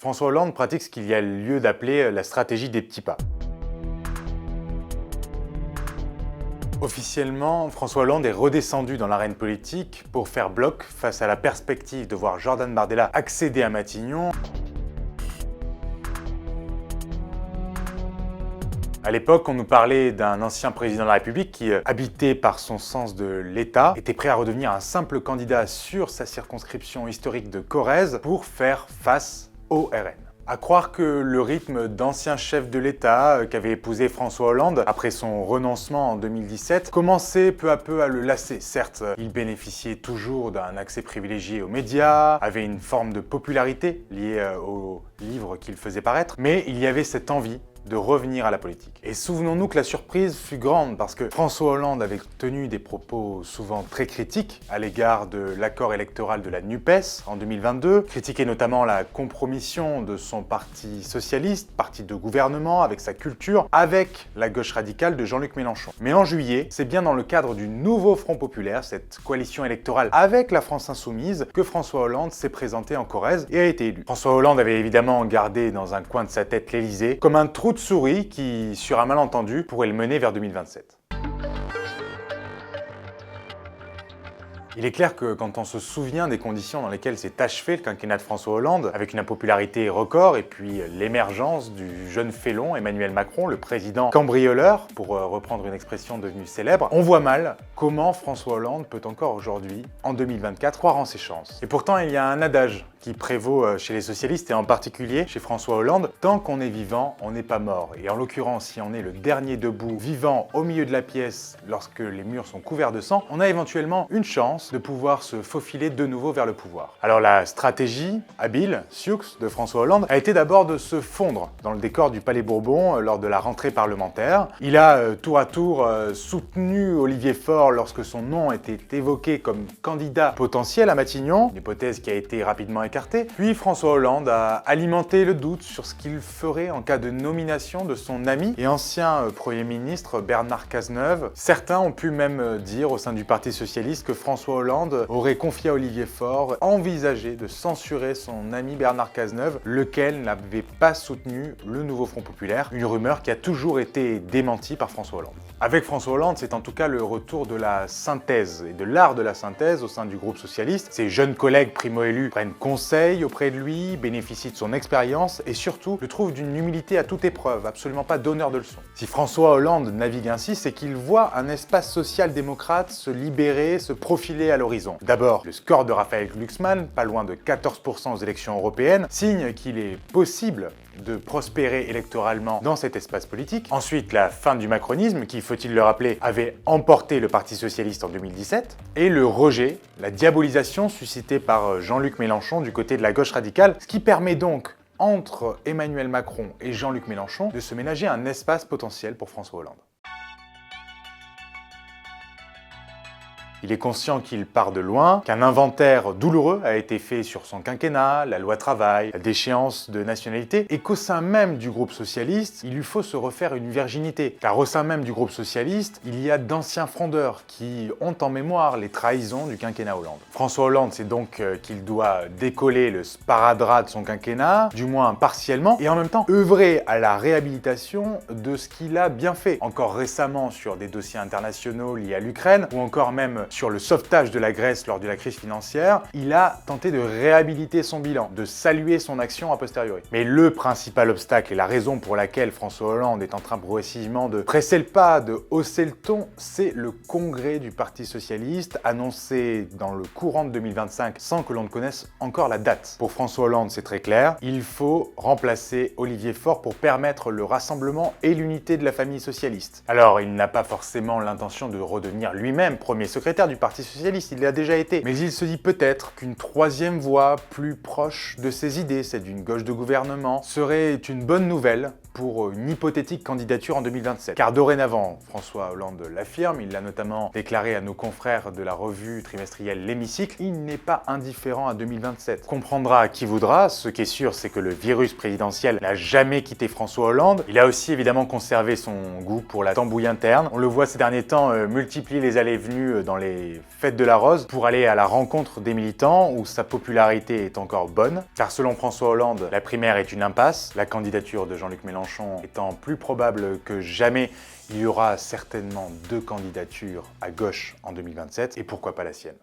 François Hollande pratique ce qu'il y a lieu d'appeler la stratégie des petits pas. Officiellement, François Hollande est redescendu dans l'arène politique pour faire bloc face à la perspective de voir Jordan Bardella accéder à Matignon. À l'époque, on nous parlait d'un ancien président de la République qui, habité par son sens de l'État, était prêt à redevenir un simple candidat sur sa circonscription historique de Corrèze pour faire face au RN. À croire que le rythme d'ancien chef de l'État qu'avait épousé François Hollande après son renoncement en 2017 commençait peu à peu à le lasser. Certes, il bénéficiait toujours d'un accès privilégié aux médias, avait une forme de popularité liée aux livres qu'il faisait paraître, mais il y avait cette envie de revenir à la politique. Et souvenons-nous que la surprise fut grande parce que François Hollande avait tenu des propos souvent très critiques à l'égard de l'accord électoral de la NUPES en 2022, critiquait notamment la compromission de son parti socialiste, parti de gouvernement avec sa culture, avec la gauche radicale de Jean-Luc Mélenchon. Mais en juillet, c'est bien dans le cadre du nouveau Front populaire, cette coalition électorale avec la France insoumise, que François Hollande s'est présenté en Corrèze et a été élu. François Hollande avait évidemment gardé dans un coin de sa tête l'Élysée comme un trou de souris qui, sur un malentendu, pourrait le mener vers 2027. Il est clair que quand on se souvient des conditions dans lesquelles s'est achevé le quinquennat de François Hollande, avec une impopularité record et puis l'émergence du jeune félon Emmanuel Macron, le président cambrioleur, pour reprendre une expression devenue célèbre, on voit mal comment François Hollande peut encore aujourd'hui, en 2024, croire en ses chances. Et pourtant, il y a un adage qui prévaut chez les socialistes et en particulier chez François Hollande, tant qu'on est vivant, on n'est pas mort. Et en l'occurrence, si on est le dernier debout, vivant au milieu de la pièce lorsque les murs sont couverts de sang, on a éventuellement une chance de pouvoir se faufiler de nouveau vers le pouvoir. Alors la stratégie habile, sioux, de François Hollande a été d'abord de se fondre dans le décor du Palais Bourbon lors de la rentrée parlementaire. Il a tour à tour soutenu Olivier Faure lorsque son nom était évoqué comme candidat potentiel à Matignon, une hypothèse qui a été rapidement écartée. Puis François Hollande a alimenté le doute sur ce qu'il ferait en cas de nomination de son ami et ancien Premier ministre Bernard Cazeneuve. Certains ont pu même dire au sein du Parti socialiste que François Hollande aurait confié à Olivier Faure envisager de censurer son ami Bernard Cazeneuve, lequel n'avait pas soutenu le nouveau Front populaire, une rumeur qui a toujours été démentie par François Hollande. Avec François Hollande, c'est en tout cas le retour de la synthèse et de l'art de la synthèse au sein du groupe socialiste. Ses jeunes collègues primo-élus prennent conseil auprès de lui, bénéficient de son expérience et surtout le trouvent d'une humilité à toute épreuve, absolument pas donneur de leçons. Si François Hollande navigue ainsi, c'est qu'il voit un espace social-démocrate se libérer, se profiler à l'horizon. D'abord, le score de Raphaël Glucksmann, pas loin de 14% aux élections européennes, signe qu'il est possible de prospérer électoralement dans cet espace politique. Ensuite, la fin du macronisme, qui, faut-il le rappeler, avait emporté le Parti socialiste en 2017. Et le rejet, la diabolisation suscitée par Jean-Luc Mélenchon du côté de la gauche radicale, ce qui permet donc, entre Emmanuel Macron et Jean-Luc Mélenchon, de se ménager un espace potentiel pour François Hollande. Il est conscient qu'il part de loin, qu'un inventaire douloureux a été fait sur son quinquennat, la loi travail, la déchéance de nationalité, et qu'au sein même du groupe socialiste, il lui faut se refaire une virginité. Car au sein même du groupe socialiste, il y a d'anciens frondeurs qui ont en mémoire les trahisons du quinquennat Hollande. François Hollande sait donc qu'il doit décoller le sparadrap de son quinquennat, du moins partiellement, et en même temps œuvrer à la réhabilitation de ce qu'il a bien fait. Encore récemment sur des dossiers internationaux liés à l'Ukraine, ou encore même sur le sauvetage de la Grèce lors de la crise financière, il a tenté de réhabiliter son bilan, de saluer son action a posteriori. Mais le principal obstacle et la raison pour laquelle François Hollande est en train progressivement de presser le pas, de hausser le ton, c'est le congrès du Parti socialiste annoncé dans le courant de 2025 sans que l'on ne connaisse encore la date. Pour François Hollande, c'est très clair, il faut remplacer Olivier Faure pour permettre le rassemblement et l'unité de la famille socialiste. Alors, il n'a pas forcément l'intention de redevenir lui-même premier secrétaire du Parti socialiste, il l'a déjà été. Mais il se dit peut-être qu'une troisième voie plus proche de ses idées, celle d'une gauche de gouvernement, serait une bonne nouvelle pour une hypothétique candidature en 2027. Car dorénavant, François Hollande l'affirme, il l'a notamment déclaré à nos confrères de la revue trimestrielle L'Hémicycle, il n'est pas indifférent à 2027. Comprendra qui voudra, ce qui est sûr, c'est que le virus présidentiel n'a jamais quitté François Hollande. Il a aussi évidemment conservé son goût pour la tambouille interne. On le voit ces derniers temps multiplier les allées et venues dans les les fêtes de la Rose pour aller à la rencontre des militants où sa popularité est encore bonne. Car selon François Hollande, la primaire est une impasse, la candidature de Jean-Luc Mélenchon étant plus probable que jamais, il y aura certainement 2 candidatures à gauche en 2027 et pourquoi pas la sienne.